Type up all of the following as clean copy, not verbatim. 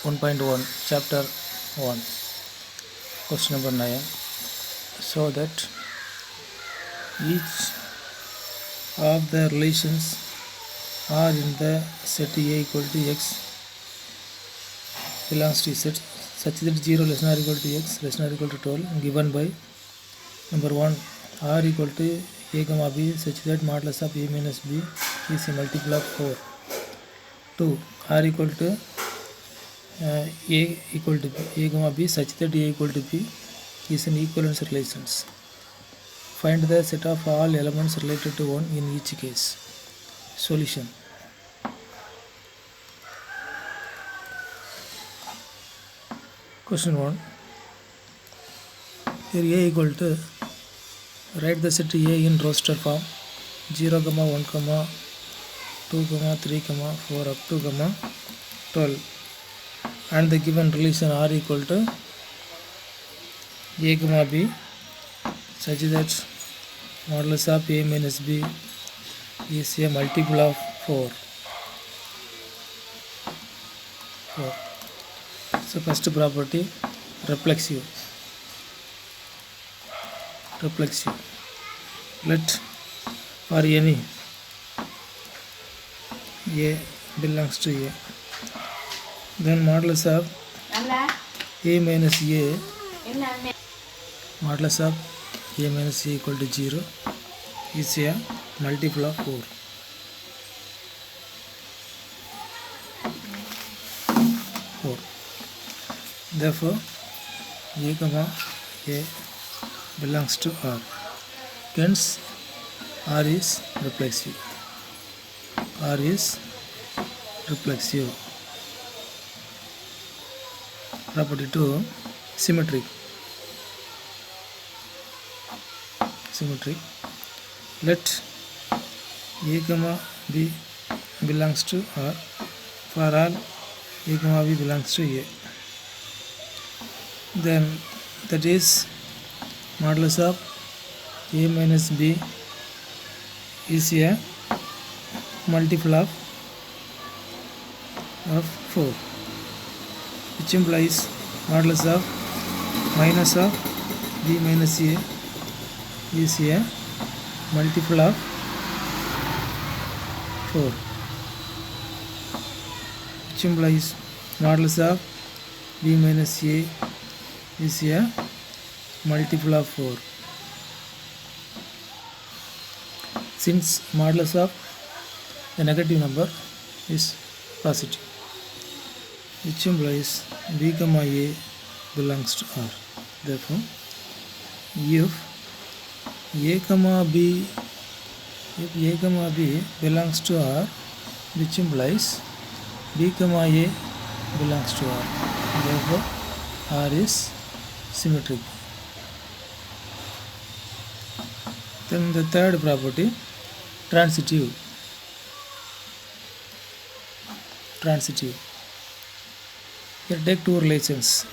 1.1 chapter 1 question number 9. So that each of the relations are in the set A equal to x belongs to Z such that 0 less than or equal to x less than or equal to 12 given by number 1 r equal to a comma b such that modulus of a minus b is a multiple of 4. 2 r equal to a equal to b, a comma b such that a equal to b is an equivalence relations. Find the set of all elements related to 1 in each case. Solution. Question 1. Here a equal to, write the set A in roster form 0, 1, 2, 3, 4 up to 12, and the given relation R equal to a comma b such that modulus of a minus b is a multiple of 4. So first property, reflexive. Let for any a belongs to a, then modulus of a minus a, modulus of a minus a equal to 0 is a multiple of 4. Therefore a comma a belongs to R. Hence R is reflexive. R is reflexive. Property 2, symmetric. Let a comma b belongs to R for all a comma b belongs to a. Then that is modulus of a minus b is a multiple of 4, which implies modulus of minus of b minus a is a multiple of 4, which implies modulus of b minus a is a multiple of 4. Since modulus of a negative number is positive, which implies b comma a belongs to R. Therefore, if a comma b belongs to R, which implies b comma a belongs to R. Therefore, R is symmetric. Then the third property, transitive. Here take two relations.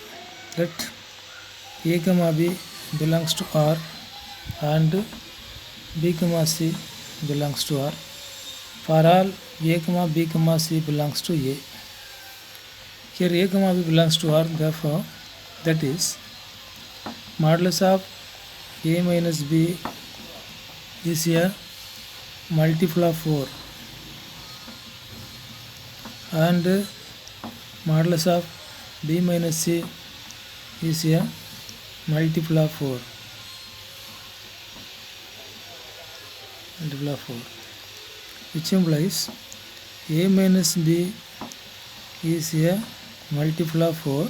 Let a comma b belongs to R and b comma c belongs to R for all a comma b comma c belongs to a. Here a comma b belongs to R, therefore that is modulus of a minus b is a multiple of 4 and modulus of b minus c is a multiple of 4. Which implies a minus b is a multiple of 4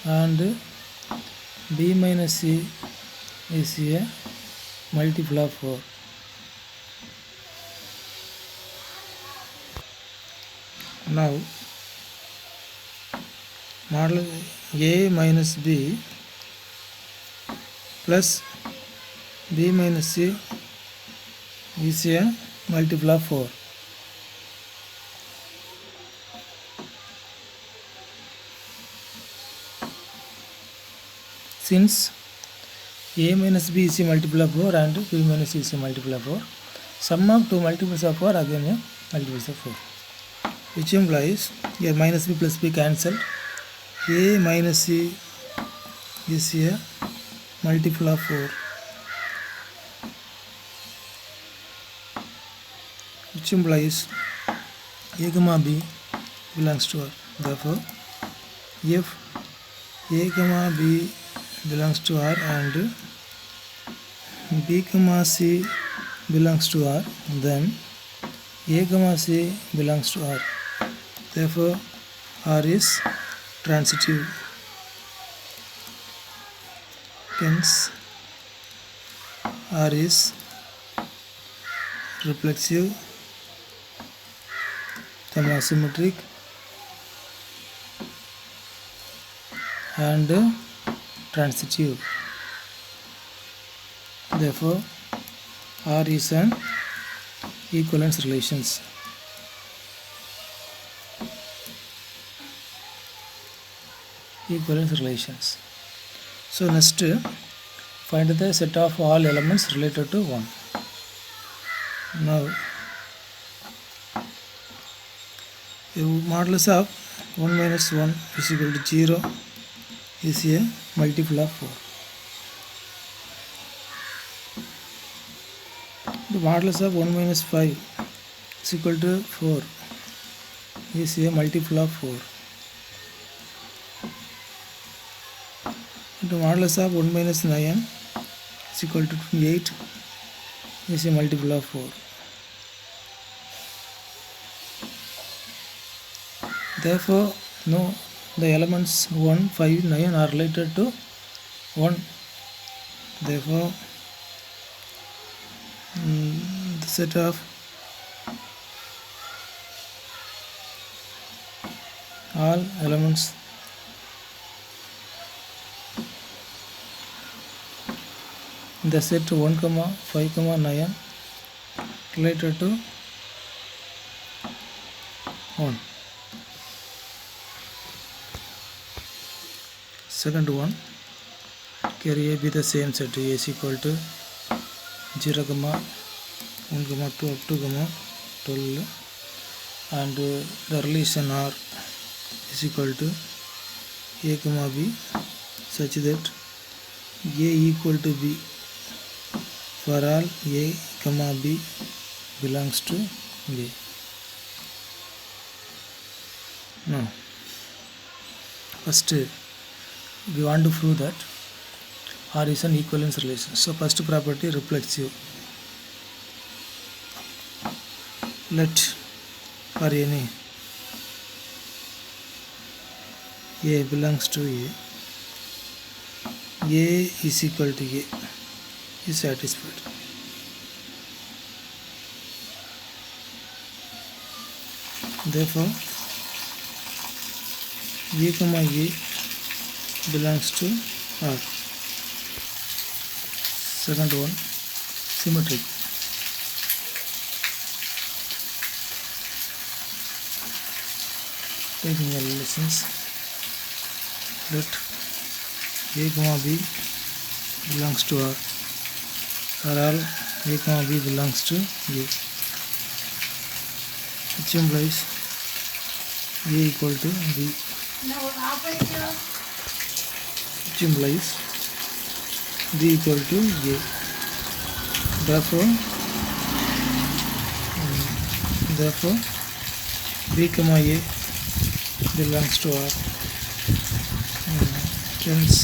and b minus c is a multiple of 4. Now modulus a minus b plus b minus c is a multiple of 4. Since a minus b is a multiple of 4 and b minus c is a multiple of 4, sum of two multiples of 4 again a multiples of 4. which implies here minus b plus b cancelled. A minus c is a multiple of 4, which implies a comma b belongs to R. Therefore, if a comma b belongs to R and b comma c belongs to R, then a comma c belongs to R. Therefore, R is transitive. Hence, R is reflexive, symmetric, and transitive. Therefore, R is an equivalence relations. Equivalence relations. So next, find the set of all elements related to 1. Now, modulus of 1 minus 1 is equal to 0 is a multiple of 4. The modulus of 1 minus 5 is equal to 4 is a multiple of 4. The modulus of 1 minus 9 is equal to 28 is a multiple of 4. Therefore, no, the elements 1, 5, 9 are related to 1. Therefore, the set of all elements in the set 1, 5, 9 related to 1. Second one, carry A be the same set. A is equal to 0, 1, 2 up to 12, and the relation R is equal to A, B such that A equal to B for all A, B belongs to A. Now, first we want to prove that R is an equivalence relation. So first property, reflexive. Let for any A belongs to A is equal to A is satisfied. Therefore, A, belongs to R. Second one, symmetric. Taking a relations, let A, B belongs to R, or all A, B belongs to A, which implies A equal to B, which implies B equal to A. Therefore, B, A belongs to R. Hence,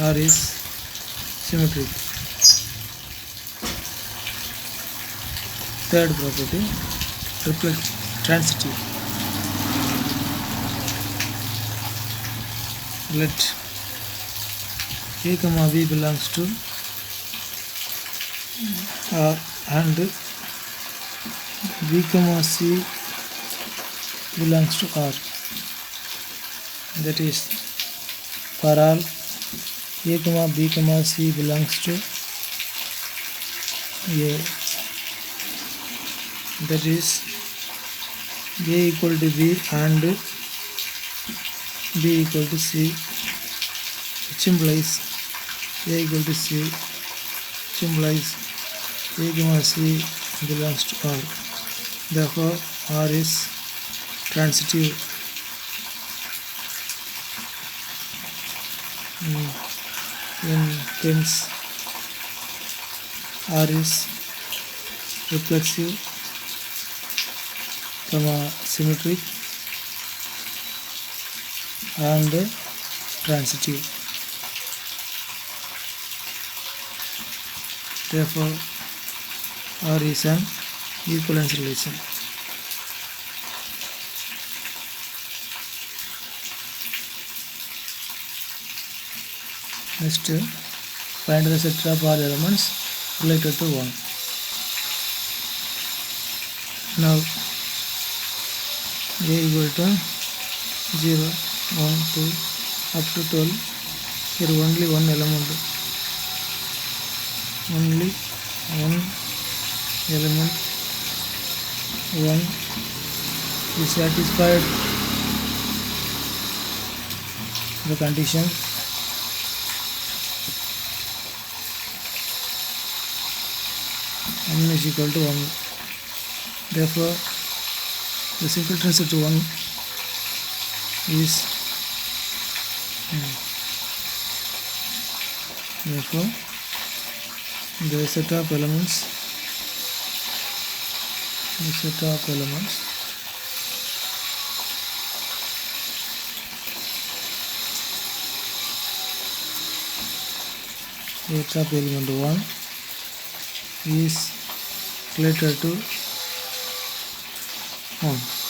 R is symmetric. Third property, transitive. Let A, B belongs to R and B, C belongs to R. That is, for all A, B, C belongs to A. That is, A equal to B and B equal to C, which implies A equal to C, which implies A, C belongs to R. Therefore R is transitive. Hence R is reflexive, symmetric and transitive. Therefore R is an equivalence relation. Next, find the set of R elements related to 1. Now A equal to 0, 1, 2 up to 12. Here only one element. Only one element 1 is satisfied the condition n is equal to 1. Therefore the simpleton set 1 is therefore the set of elements element 1 is related to 1.